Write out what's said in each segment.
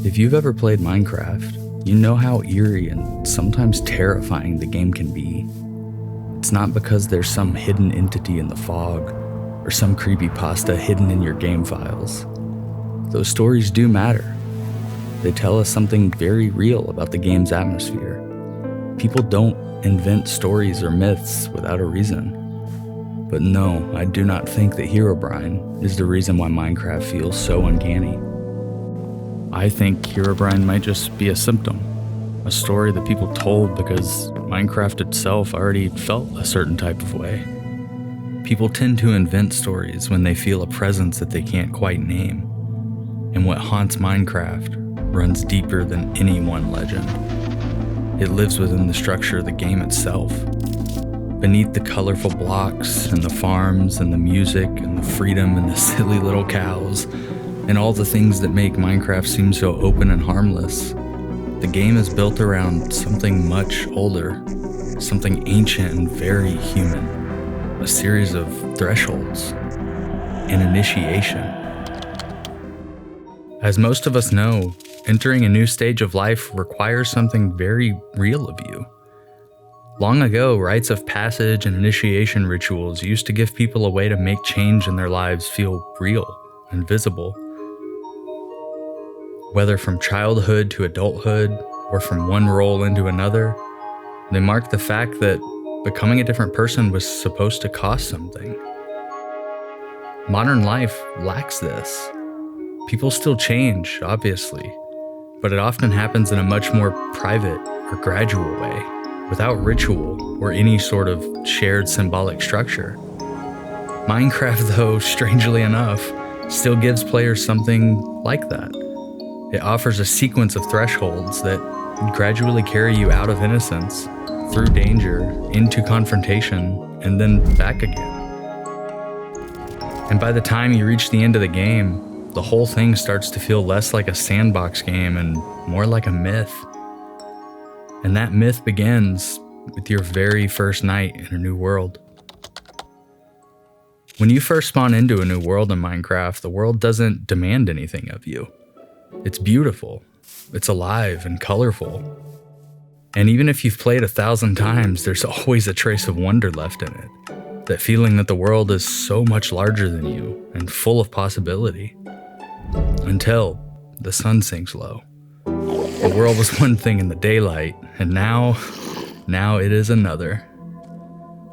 If you've ever played Minecraft, you know how eerie and sometimes terrifying the game can be. It's not because there's some hidden entity in the fog or some creepypasta hidden in your game files. Those stories do matter. They tell us something very real about the game's atmosphere. People don't invent stories or myths without a reason. But no, I do not think that Herobrine is the reason why Minecraft feels so uncanny. I think Herobrine might just be a symptom, a story that people told because Minecraft itself already felt a certain type of way. People tend to invent stories when they feel a presence that they can't quite name. And what haunts Minecraft runs deeper than any one legend. It lives within the structure of the game itself. Beneath the colorful blocks and the farms and the music and the freedom and the silly little cows and all the things that make Minecraft seem so open and harmless, the game is built around something much older, something ancient and very human, a series of thresholds, an initiation. As most of us know, entering a new stage of life requires something very real of you. Long ago, rites of passage and initiation rituals used to give people a way to make change in their lives feel real and visible. Whether from childhood to adulthood, or from one role into another, they marked the fact that becoming a different person was supposed to cost something. Modern life lacks this. People still change, obviously, but it often happens in a much more private or gradual way, without ritual or any sort of shared symbolic structure. Minecraft, though, strangely enough, still gives players something like that. It offers a sequence of thresholds that gradually carry you out of innocence, through danger, into confrontation, and then back again. And by the time you reach the end of the game, the whole thing starts to feel less like a sandbox game and more like a myth. And that myth begins with your very first night in a new world. When you first spawn into a new world in Minecraft, the world doesn't demand anything of you. It's beautiful, it's alive and colorful. And even if you've played 1,000 times, there's always a trace of wonder left in it. That feeling that the world is so much larger than you and full of possibility. Until the sun sinks low. The world was one thing in the daylight, and now it is another.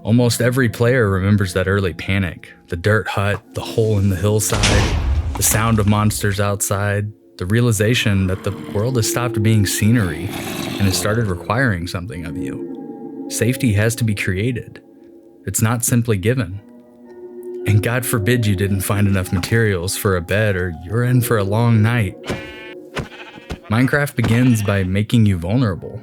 Almost every player remembers that early panic, the dirt hut, the hole in the hillside, the sound of monsters outside, the realization that the world has stopped being scenery and has started requiring something of you. Safety has to be created. It's not simply given. And God forbid you didn't find enough materials for a bed or you're in for a long night. Minecraft begins by making you vulnerable.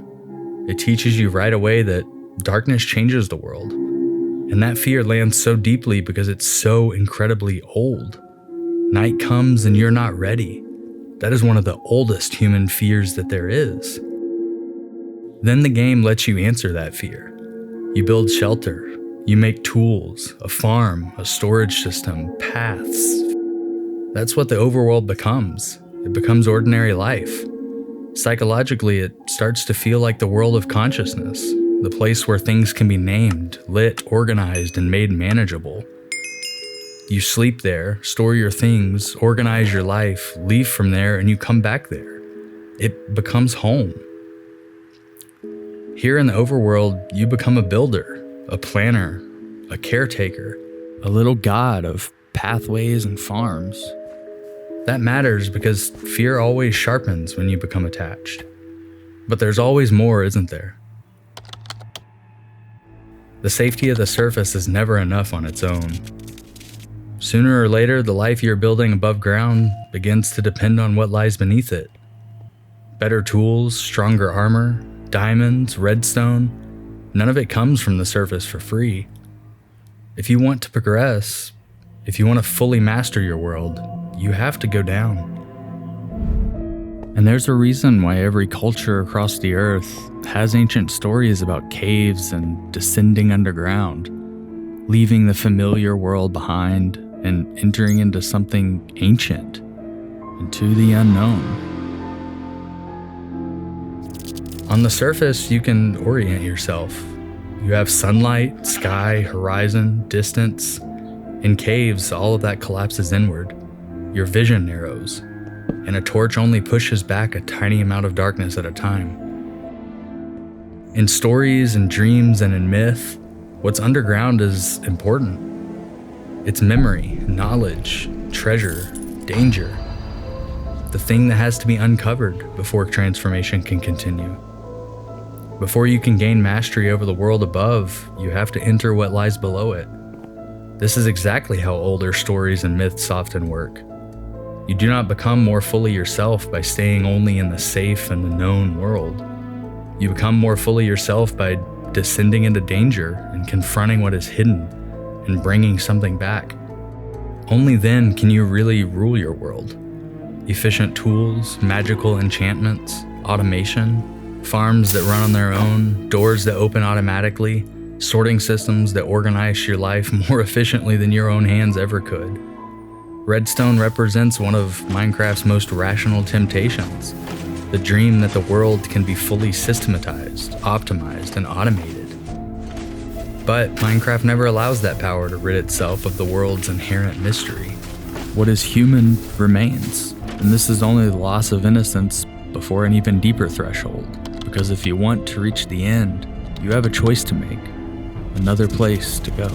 It teaches you right away that darkness changes the world. And that fear lands so deeply because it's so incredibly old. Night comes and you're not ready. That is one of the oldest human fears that there is. Then the game lets you answer that fear. You build shelter. You make tools, a farm, a storage system, paths. That's what the overworld becomes. It becomes ordinary life. Psychologically, it starts to feel like the world of consciousness, the place where things can be named, lit, organized, and made manageable. You sleep there, store your things, organize your life, leave from there, and you come back there. It becomes home. Here in the overworld, you become a builder, a planner, a caretaker, a little god of pathways and farms. That matters because fear always sharpens when you become attached. But there's always more, isn't there? The safety of the surface is never enough on its own. Sooner or later, the life you're building above ground begins to depend on what lies beneath it. Better tools, stronger armor, diamonds, redstone, none of it comes from the surface for free. If you want to progress, if you want to fully master your world, you have to go down. And there's a reason why every culture across the earth has ancient stories about caves and descending underground, leaving the familiar world behind and entering into something ancient, into the unknown. On the surface, you can orient yourself. You have sunlight, sky, horizon, distance. In caves, all of that collapses inward. Your vision narrows, and a torch only pushes back a tiny amount of darkness at a time. In stories and dreams and in myth, what's underground is important. It's memory, knowledge, treasure, danger. The thing that has to be uncovered before transformation can continue. Before you can gain mastery over the world above, you have to enter what lies below it. This is exactly how older stories and myths often work. You do not become more fully yourself by staying only in the safe and the known world. You become more fully yourself by descending into danger and confronting what is hidden and bringing something back. Only then can you really rule your world. Efficient tools, magical enchantments, automation, farms that run on their own, doors that open automatically, sorting systems that organize your life more efficiently than your own hands ever could. Redstone represents one of Minecraft's most rational temptations, the dream that the world can be fully systematized, optimized, and automated. But Minecraft never allows that power to rid itself of the world's inherent mystery. What is human remains, and this is only the loss of innocence before an even deeper threshold. Because if you want to reach the end, you have a choice to make, another place to go.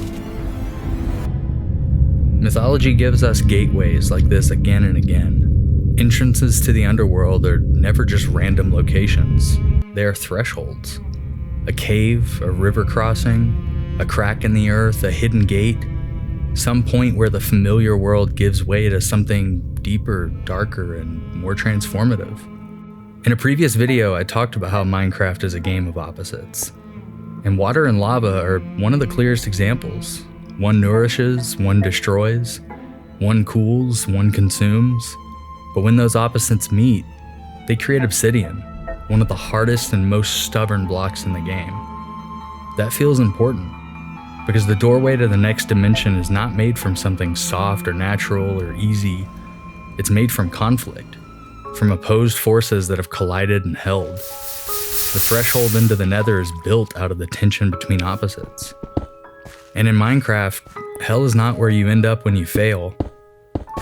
Mythology gives us gateways like this again and again. Entrances to the underworld are never just random locations, they are thresholds. A cave, a river crossing, a crack in the earth, a hidden gate, some point where the familiar world gives way to something deeper, darker, and more transformative. In a previous video, I talked about how Minecraft is a game of opposites. And water and lava are one of the clearest examples. One nourishes, one destroys, one cools, one consumes. But when those opposites meet, they create obsidian, one of the hardest and most stubborn blocks in the game. That feels important, because the doorway to the next dimension is not made from something soft or natural or easy. It's made from conflict, from opposed forces that have collided and held. The threshold into the Nether is built out of the tension between opposites. And in Minecraft, hell is not where you end up when you fail.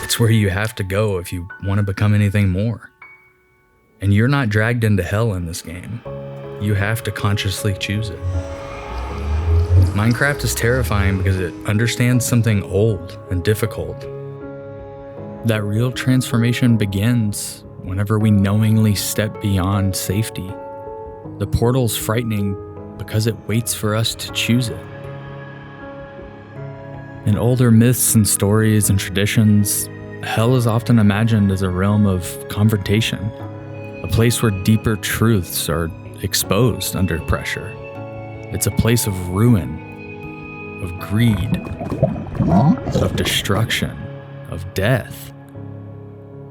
It's where you have to go if you want to become anything more. And you're not dragged into hell in this game. You have to consciously choose it. Minecraft is terrifying because it understands something old and difficult. That real transformation begins whenever we knowingly step beyond safety. The portal's frightening because it waits for us to choose it. In older myths and stories and traditions, hell is often imagined as a realm of confrontation, a place where deeper truths are exposed under pressure. It's a place of ruin, of greed, of destruction, of death.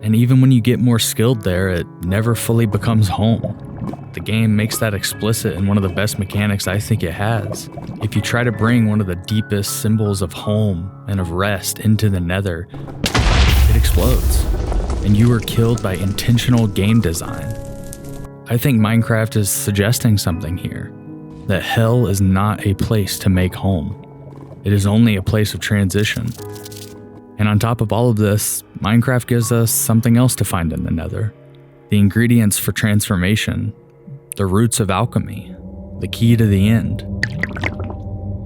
And even when you get more skilled there, it never fully becomes home. The game makes that explicit in one of the best mechanics I think it has. If you try to bring one of the deepest symbols of home and of rest into the Nether, it explodes, and you are killed by intentional game design. I think Minecraft is suggesting something here, that hell is not a place to make home. It is only a place of transition. And on top of all of this, Minecraft gives us something else to find in the Nether. The ingredients for transformation, the roots of alchemy, the key to the end.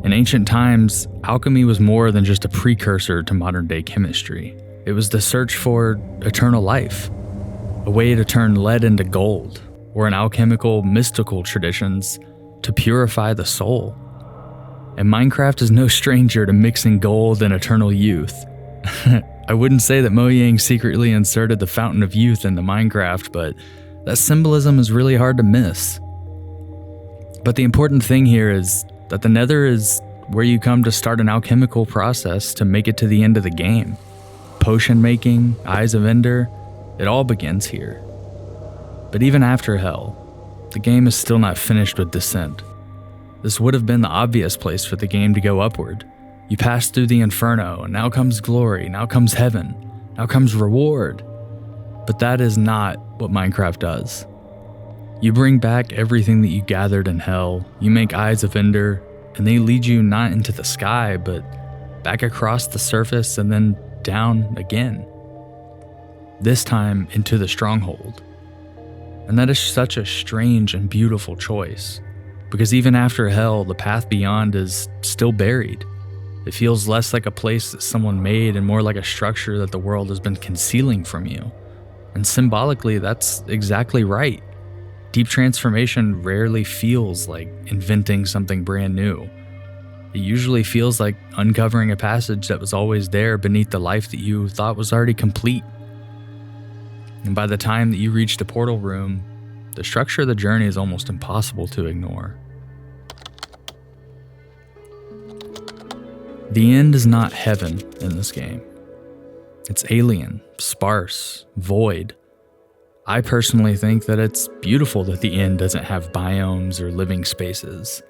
In ancient times, alchemy was more than just a precursor to modern-day chemistry. It was the search for eternal life, a way to turn lead into gold, or in alchemical, mystical traditions, to purify the soul. And Minecraft is no stranger to mixing gold and eternal youth. I wouldn't say that Mojang secretly inserted the Fountain of Youth into Minecraft, but that symbolism is really hard to miss. But the important thing here is that the Nether is where you come to start an alchemical process to make it to the end of the game. Potion making, Eyes of Ender, it all begins here. But even after Hell, the game is still not finished with Descent. This would have been the obvious place for the game to go upward. You pass through the Inferno, and now comes glory, now comes heaven, now comes reward. But that is not what Minecraft does. You bring back everything that you gathered in hell, you make eyes of Ender, and they lead you not into the sky, but back across the surface and then down again. This time into the stronghold. And that is such a strange and beautiful choice, because even after hell, the path beyond is still buried. It feels less like a place that someone made and more like a structure that the world has been concealing from you. And symbolically, that's exactly right. Deep transformation rarely feels like inventing something brand new. It usually feels like uncovering a passage that was always there beneath the life that you thought was already complete. And by the time that you reach the portal room, the structure of the journey is almost impossible to ignore. The end is not heaven in this game. It's alien, sparse, void. I personally think that it's beautiful that the end doesn't have biomes or living spaces.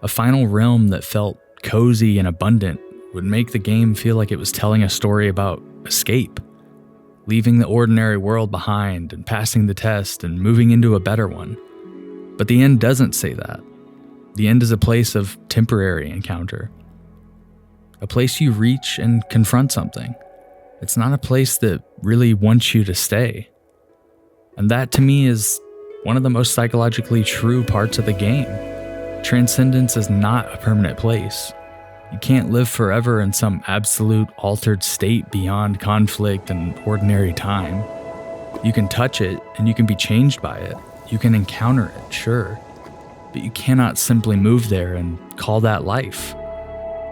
A final realm that felt cozy and abundant would make the game feel like it was telling a story about escape, leaving the ordinary world behind and passing the test and moving into a better one. But the end doesn't say that. The end is a place of temporary encounter. A place you reach and confront something. It's not a place that really wants you to stay. And that to me is one of the most psychologically true parts of the game. Transcendence is not a permanent place. You can't live forever in some absolute altered state beyond conflict and ordinary time. You can touch it and you can be changed by it. You can encounter it, sure. But you cannot simply move there and call that life.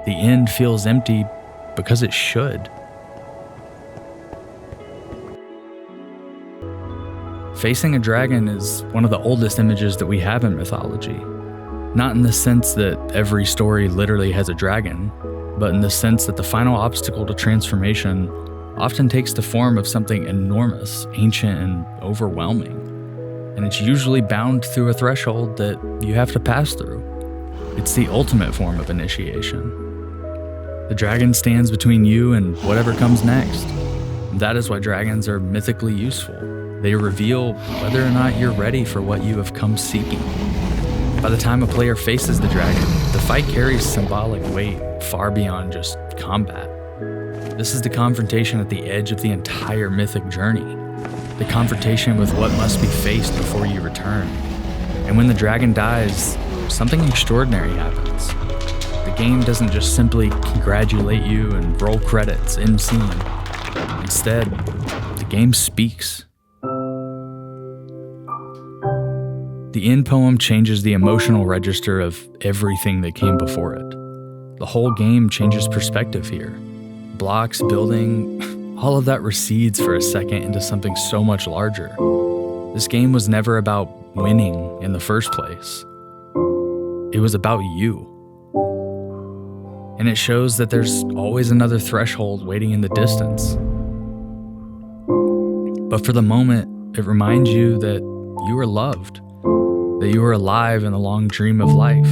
The end feels empty because it should. Facing a dragon is one of the oldest images that we have in mythology. Not in the sense that every story literally has a dragon, but in the sense that the final obstacle to transformation often takes the form of something enormous, ancient, and overwhelming. And it's usually bound through a threshold that you have to pass through. It's the ultimate form of initiation. The dragon stands between you and whatever comes next. And that is why dragons are mythically useful. They reveal whether or not you're ready for what you have come seeking. By the time a player faces the dragon, the fight carries symbolic weight far beyond just combat. This is the confrontation at the edge of the entire mythic journey. The confrontation with what must be faced before you return. And when the dragon dies, something extraordinary happens. The game doesn't just simply congratulate you and roll credits in scene. Instead, the game speaks. The end poem changes the emotional register of everything that came before it. The whole game changes perspective here. Blocks, building, all of that recedes for a second into something so much larger. This game was never about winning in the first place. It was about you. And it shows that there's always another threshold waiting in the distance. But for the moment, it reminds you that you are loved. That you were alive in the long dream of life.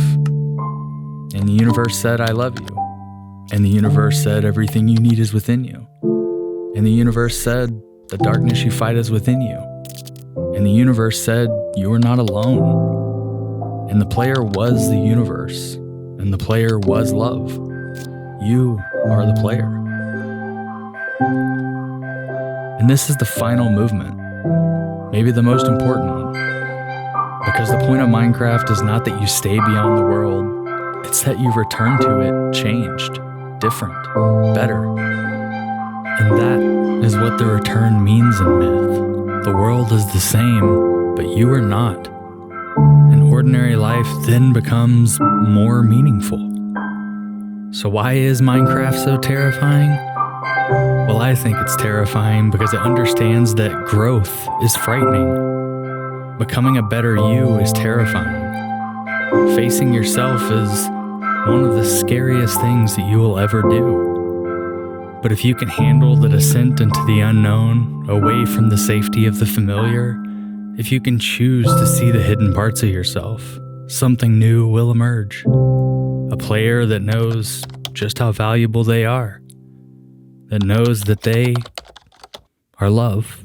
And the universe said, I love you. And the universe said, everything you need is within you. And the universe said, the darkness you fight is within you. And the universe said, you are not alone. And the player was the universe. And the player was love. You are the player. And this is the final movement. Maybe the most important one. Because the point of Minecraft is not that you stay beyond the world, it's that you return to it changed, different, better. And that is what the return means in myth. The world is the same, but you are not. And ordinary life then becomes more meaningful. So why is Minecraft so terrifying? Well, I think it's terrifying because it understands that growth is frightening. Becoming a better you is terrifying. Facing yourself is one of the scariest things that you will ever do. But if you can handle the descent into the unknown, away from the safety of the familiar, if you can choose to see the hidden parts of yourself, something new will emerge. A player that knows just how valuable they are, that knows that they are love.